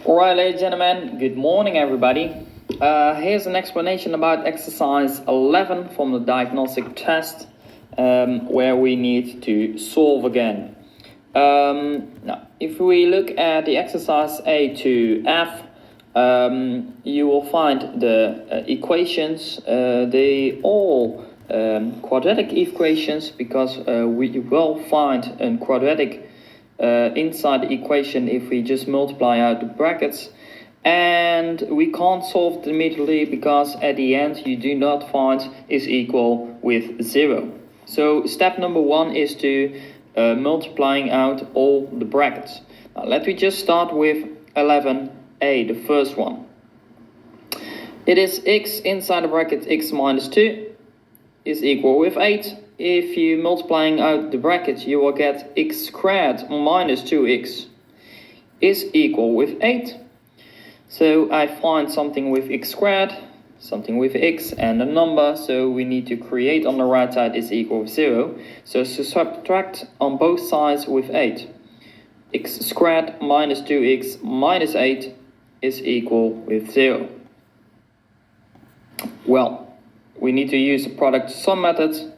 Alright, ladies and gentlemen, good morning everybody. Here's an explanation about exercise 11 from the diagnostic test, where we need to solve again. Now, if we look at the exercise A to F, you will find the equations. They all quadratic equations, because we will find a quadratic inside the equation if we just multiply out the brackets, and we can't solve it immediately because at the end you do not find is equal with 0. So step number 1 is to multiplying out all the brackets. Now let me just start with 11a, the first one. It is x inside the bracket x minus 2 is equal with 8. If you multiplying out the brackets, you will get x squared minus 2x is equal with 8. So I find something with x squared, something with x and a number, so we need to create on the right side is equal with 0. So to subtract on both sides with 8. X squared minus 2x minus 8 is equal with 0. Well, we need to use the product sum method.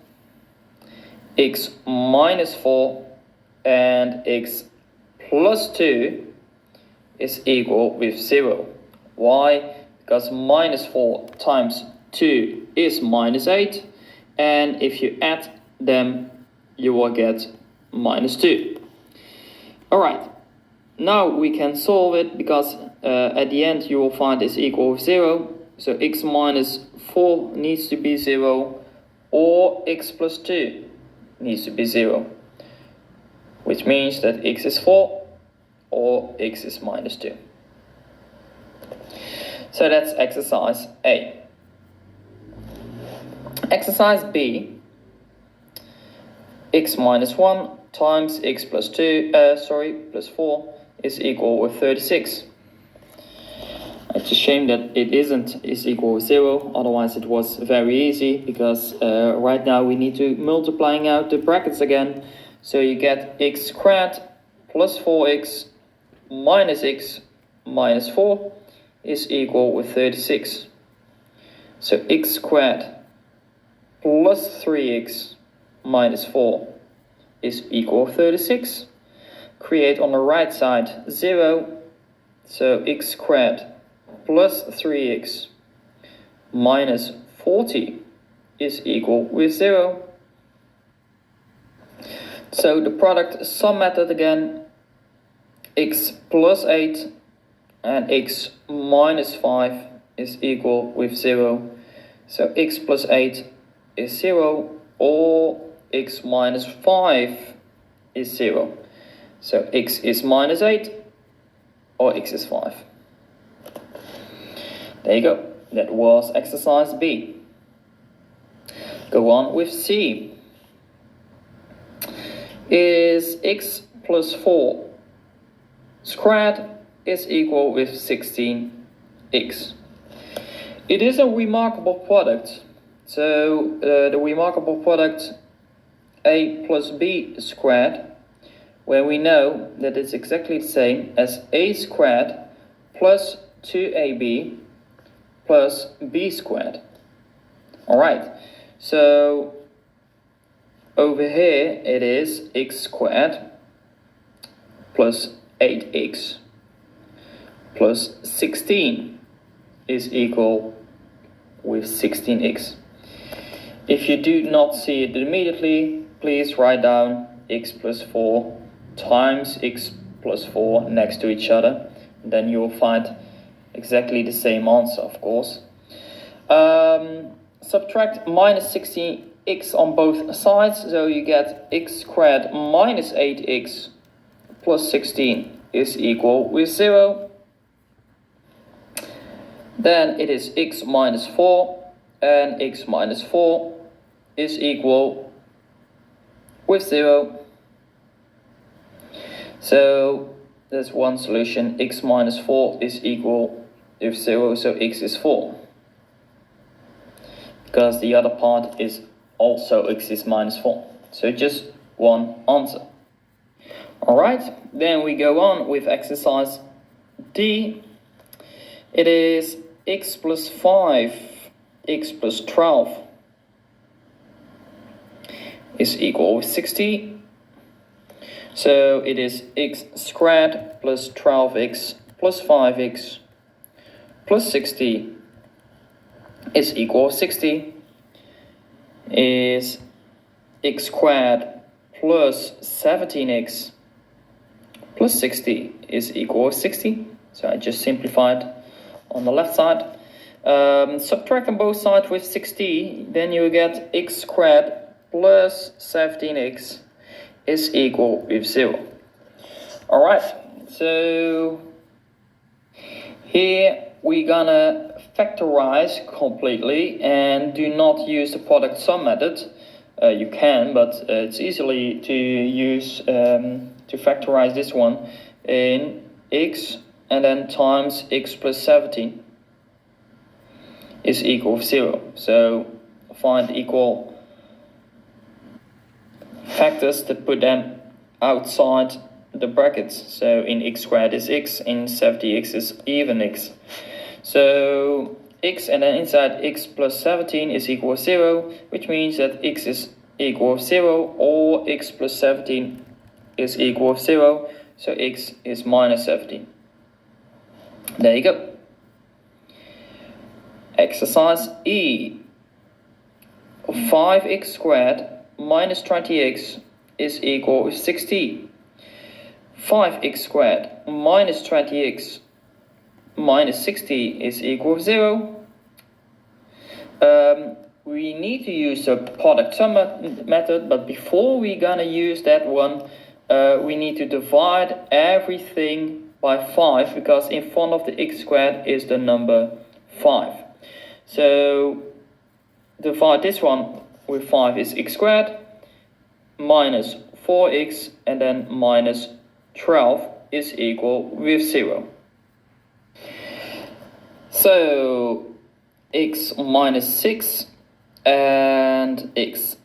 X minus 4 and x plus 2 is equal with 0. Why? Because minus 4 times 2 is minus 8, and if you add them you will get minus 2. Alright, now we can solve it, because at the end you will find is equal with 0. So x minus 4 needs to be 0, or x plus 2 needs to be 0, which means that x is 4 or x is minus 2. So that's exercise A. Exercise B, x minus 1 times x plus plus 4 is equal with 36. It's a shame that it isn't is equal with 0, otherwise it was very easy, because right now we need to multiplying out the brackets again. So you get x squared plus 4x minus x minus 4 is equal with 36. So x squared plus 3x minus 4 is equal to 36. Create on the right side 0, so x squared plus 3x minus 40 is equal with 0. So the product sum method again, x plus 8 and x minus 5 is equal with 0. So x plus 8 is 0, or x minus 5 is 0. So x is minus 8 or x is 5. There you go, that was exercise B. Go on with C. Is x plus 4 squared is equal with 16x. It is a remarkable product. So the remarkable product a plus b squared, where we know that it's exactly the same as a squared plus 2ab plus b squared. Alright, so over here it is x squared plus 8x plus 16 is equal with 16x. If you do not see it immediately, please write down x plus 4 times x plus 4 next to each other. Then you will find exactly the same answer, of course. Subtract minus 16x on both sides, so you get x squared minus 8x plus 16 is equal with 0. Then it is x minus 4 and x minus 4 is equal with 0. So there's one solution, x minus 4 is equal with 0, so x is 4. Because the other part is also x is minus 4. So just one answer. Alright, then we go on with exercise D, it is x plus 5, x plus 12 is equal to 60. So it is x squared plus 12x plus 5x plus 60 is equal to 60. Is x squared plus 17x plus 60 is equal to 60. So I just simplified on the left side. Subtract on both sides with 60, then you get x squared plus 17x is equal with 0. Alright, so here we're gonna factorize completely and do not use the product sum method. You can, but it's easily to use to factorize this one in x and then times x plus 17 is equal to 0. So find equal factors to put them outside the brackets. So in x squared is x, in 70x is even x. So x and then inside x plus 17 is equal to 0, which means that x is equal to 0 or x plus 17 is equal to 0. So x is minus 17. There you go. Exercise E. 5x squared minus 20x is equal to 60. 5x squared minus 20x minus 60 is equal to 0. We need to use the product sum method, but before we're gonna use that one, we need to divide everything by 5, because in front of the x squared is the number 5. So divide this one with 5 is x squared minus 4x and then minus 12 is equal with 0. So x minus 6 and x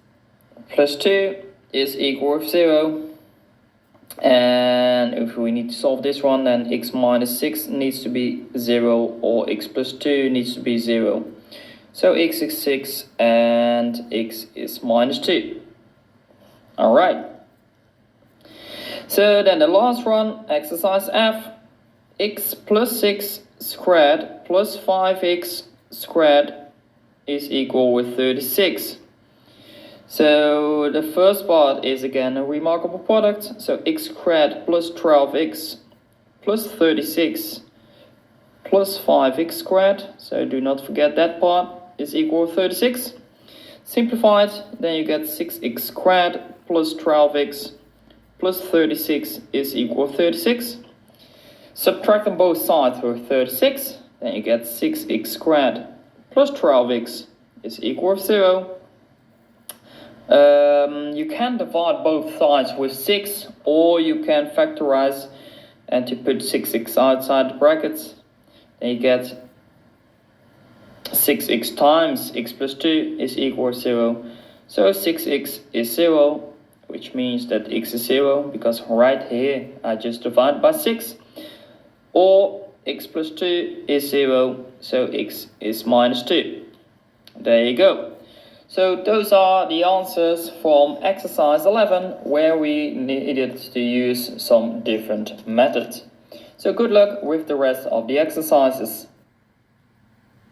plus 2 is equal to 0. And if we need to solve this one, then x minus 6 needs to be 0 or x plus 2 needs to be 0. So x is 6 and x is minus 2. Alright. So then the last one, exercise F. X plus 6 squared plus 5x squared is equal with 36. So the first part is again a remarkable product. So x squared plus 12x plus 36 plus 5x squared. So do not forget that part is equal to 36. Simplified, then you get 6x squared plus 12x plus 36 is equal to 36. Subtract on both sides with 36, then you get 6x squared plus 12x is equal to 0. You can divide both sides with 6, or you can factorize and to put 6x outside the brackets. Then you get 6x times x plus 2 is equal to 0. So 6x is 0, which means that x is 0, because right here I just divide by 6. Or x plus 2 is 0, so x is minus 2. There you go. So those are the answers from exercise 11, where we needed to use some different methods. So good luck with the rest of the exercises.